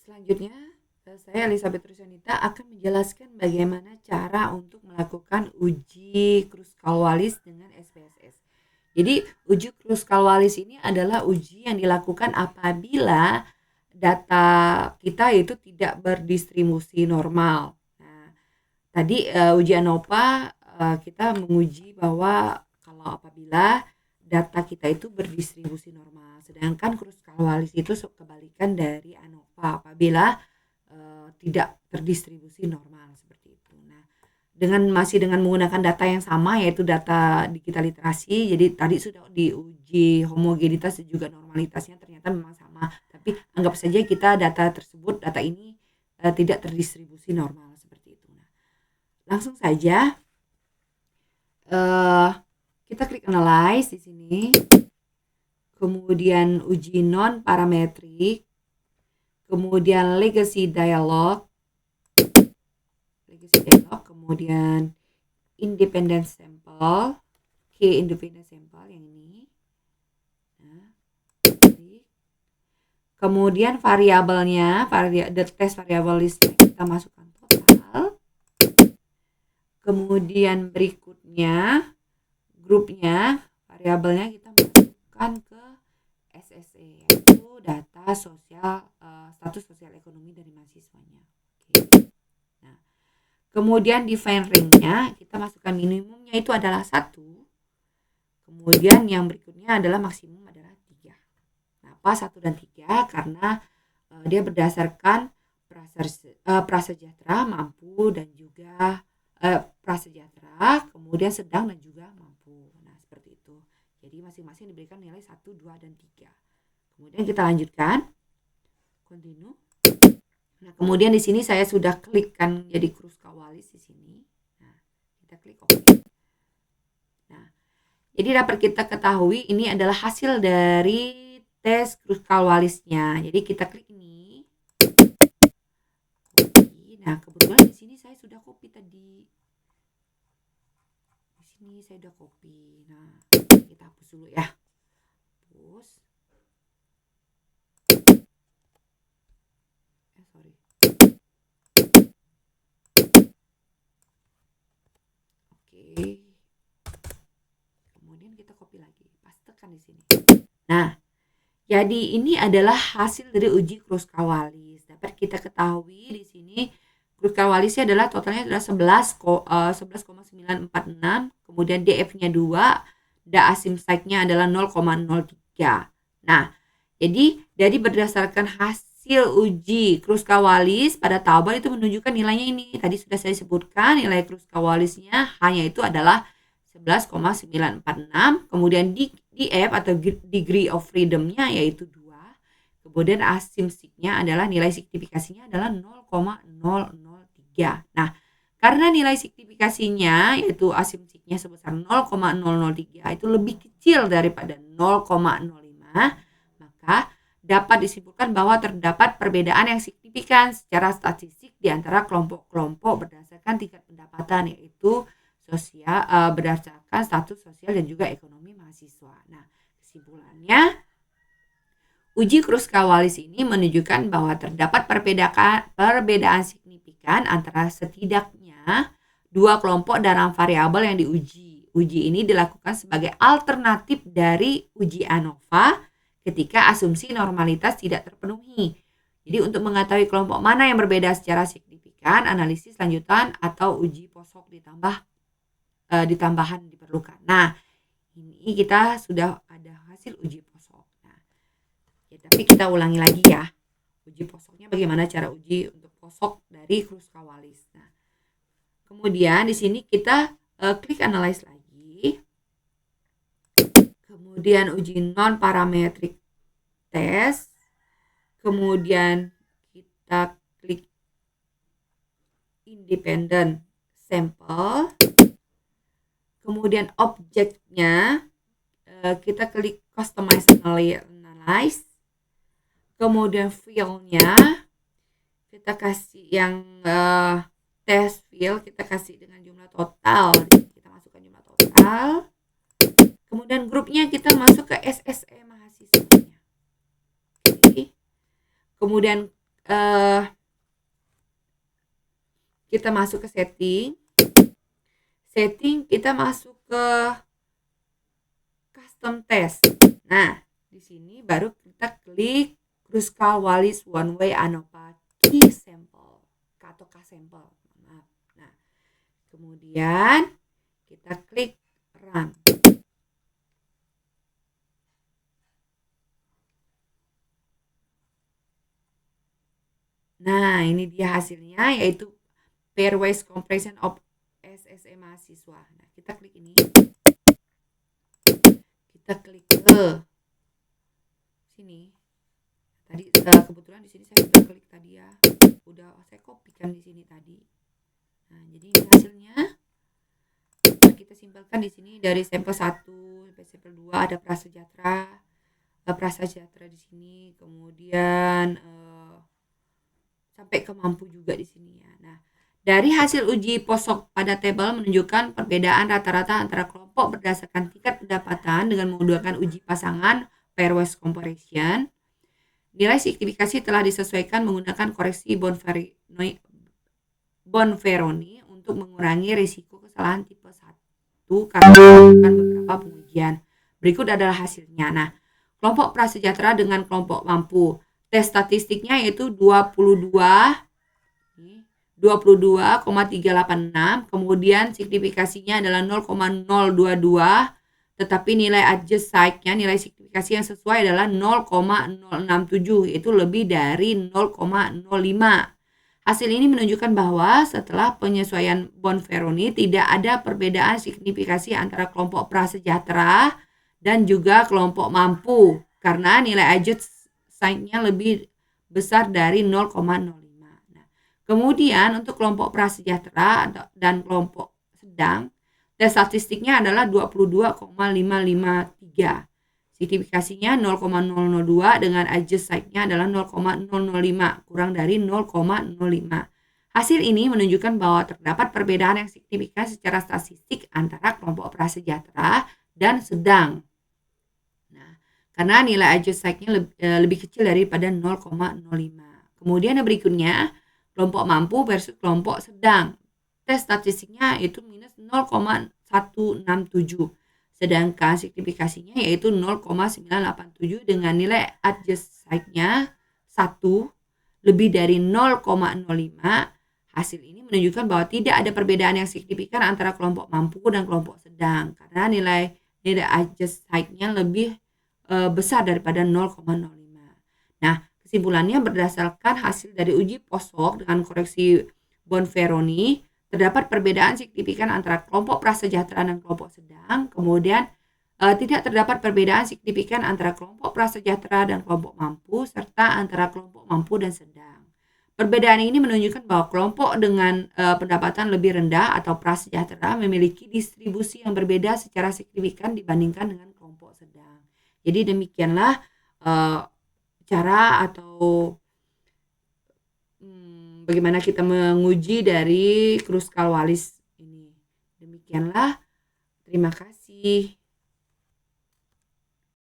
Selanjutnya, saya Elizabeth Rusanita akan menjelaskan bagaimana cara untuk melakukan uji Kruskal-Wallis dengan SPSS. Jadi, uji Kruskal-Wallis ini adalah uji yang dilakukan apabila data kita itu tidak berdistribusi normal. Nah, tadi uji ANOVA kita menguji bahwa kalau apabila data kita itu berdistribusi normal, sedangkan Kruskal-Wallis itu kebalikan dari ANOVA apabila tidak terdistribusi normal seperti itu. Nah, masih dengan menggunakan data yang sama yaitu data digital literasi. Jadi tadi sudah diuji homogenitas dan juga normalitasnya ternyata memang sama. Tapi anggap saja data ini tidak terdistribusi normal seperti itu. Nah, langsung saja kita klik analyze di sini. Kemudian uji non parametrik. Kemudian legacy dialog, kemudian independent sample, key independent sample yang ini. Nah, kemudian variabelnya, test variable listnya kita masukkan total. Kemudian berikutnya grupnya, variabelnya kita masukkan ke SSE, yaitu data sosial, status sosial ekonomi dari mahasiswanya. Oke. Nah, kemudian define ring-nya kita masukkan minimumnya itu adalah 1. Kemudian yang berikutnya adalah maksimum adalah 3. Kenapa 1 dan 3? Karena dia berdasarkan prasejahtera, mampu dan juga prasejahtera, kemudian sedang dan juga mampu. Nah, seperti itu. Jadi masing-masing diberikan nilai 1, 2 dan 3. Kemudian kita lanjutkan. Continue. Nah, kemudian di sini saya sudah klikkan jadi Kruskal-Wallis di sini. Nah, kita klik OK. Nah, jadi dapat kita ketahui ini adalah hasil dari tes Kruskal-Wallisnya. Jadi kita klik ini. Copy. Nah, kebetulan di sini saya sudah copy tadi. Di sini saya sudah copy. Nah, kita hapus dulu ya. Hapus. Sorry. Oke. Kemudian kita copy lagi, pastekan di sini. Nah, jadi ini adalah hasil dari uji Kruskal-Wallis. Dapat kita ketahui di sini Kruskal-Wallisnya adalah totalnya adalah 11,946, kemudian DF-nya 2, asymptote-nya adalah 0,03. Nah, jadi dari berdasarkan hasil uji Kruskal-Wallis pada tabel itu menunjukkan nilainya ini. Tadi sudah saya sebutkan nilai Kruskal-Wallisnya hanya itu adalah 11,946, kemudian DF atau degree of freedom-nya yaitu 2. Kemudian asymptote-nya adalah nilai signifikasinya adalah 0,003. Nah, karena nilai signifikasinya yaitu asymptote-nya sebesar 0,003 itu lebih kecil daripada 0,05, maka dapat disimpulkan bahwa terdapat perbedaan yang signifikan secara statistik di antara kelompok-kelompok berdasarkan tingkat pendapatan, yaitu berdasarkan status sosial dan juga ekonomi mahasiswa. Nah, kesimpulannya, uji Kruskal-Wallis ini menunjukkan bahwa terdapat perbedaan signifikan antara setidaknya 2 kelompok dalam variabel yang diuji. Uji ini dilakukan sebagai alternatif dari uji ANOVA ketika asumsi normalitas tidak terpenuhi. Jadi untuk mengetahui kelompok mana yang berbeda secara signifikan, analisis lanjutan atau uji posok ditambahan diperlukan. Nah, ini kita sudah ada hasil uji posok. Nah, ya, tapi kita ulangi lagi ya. Uji posoknya bagaimana cara uji untuk posok dari Kruskal-Wallis. Nah, kemudian di sini kita klik analyze lagi. Kemudian uji non parametric test. Kemudian kita klik independent sample. Kemudian objeknya kita klik customize analyze. Kemudian field-nya kita kasih yang test field, kita kasih dengan jumlah total. Kita masukkan jumlah total. Kemudian grupnya kita masuk ke SSE mahasiswanya. Oke. Kemudian kita masuk ke setting, kita masuk ke custom test. Nah, di sini baru kita klik Kruskal-Wallis One Way ANOVA Key Sample atau K-Sample. Maaf. Nah, kemudian kita klik Run. Nah, ini dia hasilnya, yaitu Pairwise Compression of SSE mahasiswa. Nah, kita klik ini. Kita klik ke sini. Tadi kebetulan di sini saya sudah klik tadi ya. Udah saya kopikan di sini tadi. Nah, jadi ini hasilnya. Kita simpelkan di sini dari sampel 1 sampai sampel 2 ada prasejahtera di sini, kemudian sampai ke mampu juga di sini ya. Nah, dari hasil uji POSOK pada tabel menunjukkan perbedaan rata-rata antara kelompok berdasarkan tingkat pendapatan dengan menggunakan uji pasangan pairwise comparison. Nilai signifikasi telah disesuaikan menggunakan koreksi Bonferroni untuk mengurangi risiko kesalahan tipe 1 karena melakukan beberapa pengujian. Berikut adalah hasilnya. Nah, kelompok prasejahtera dengan kelompok mampu. Tes statistiknya yaitu 22,386, kemudian signifikasinya adalah 0,022, tetapi nilai adjust sign-nya, nilai signifikasi yang sesuai adalah 0,067, yaitu lebih dari 0,05. Hasil ini menunjukkan bahwa setelah penyesuaian Bonferroni tidak ada perbedaan signifikasi antara kelompok prasejahtera dan juga kelompok mampu karena nilai adjust sign-nya lebih besar dari 0,05. Nah, kemudian untuk kelompok prasejahtera dan kelompok sedang, tes statistiknya adalah 22,553. Signifikasinya 0,002 dengan adjust sign-nya adalah 0,005, kurang dari 0,05. Hasil ini menunjukkan bahwa terdapat perbedaan yang signifikan secara statistik antara kelompok prasejahtera dan sedang. Nah, karena nilai adjust sign-nya lebih kecil daripada 0,05. Kemudian yang berikutnya, kelompok mampu versus kelompok sedang. Tes statistiknya itu minus 0,167. Sedangkan signifikasinya yaitu 0,987 dengan nilai adjust sign-nya 1 lebih dari 0,05. Hasil ini menunjukkan bahwa tidak ada perbedaan yang signifikan antara kelompok mampu dan kelompok sedang karena nilai adjust sign-nya lebih besar daripada 0,05. Nah, kesimpulannya berdasarkan hasil dari uji POSOK dengan koreksi Bonferroni, terdapat perbedaan signifikan antara kelompok prasejahtera dan kelompok sedang. Kemudian tidak terdapat perbedaan signifikan antara kelompok prasejahtera dan kelompok mampu serta antara kelompok mampu dan sedang. Perbedaan ini menunjukkan bahwa kelompok dengan pendapatan lebih rendah atau prasejahtera memiliki distribusi yang berbeda secara signifikan dibandingkan dengan kelompok sedang. Jadi demikianlah cara atau bagaimana kita menguji dari Kruskal-Wallis ini. Demikianlah, terima kasih.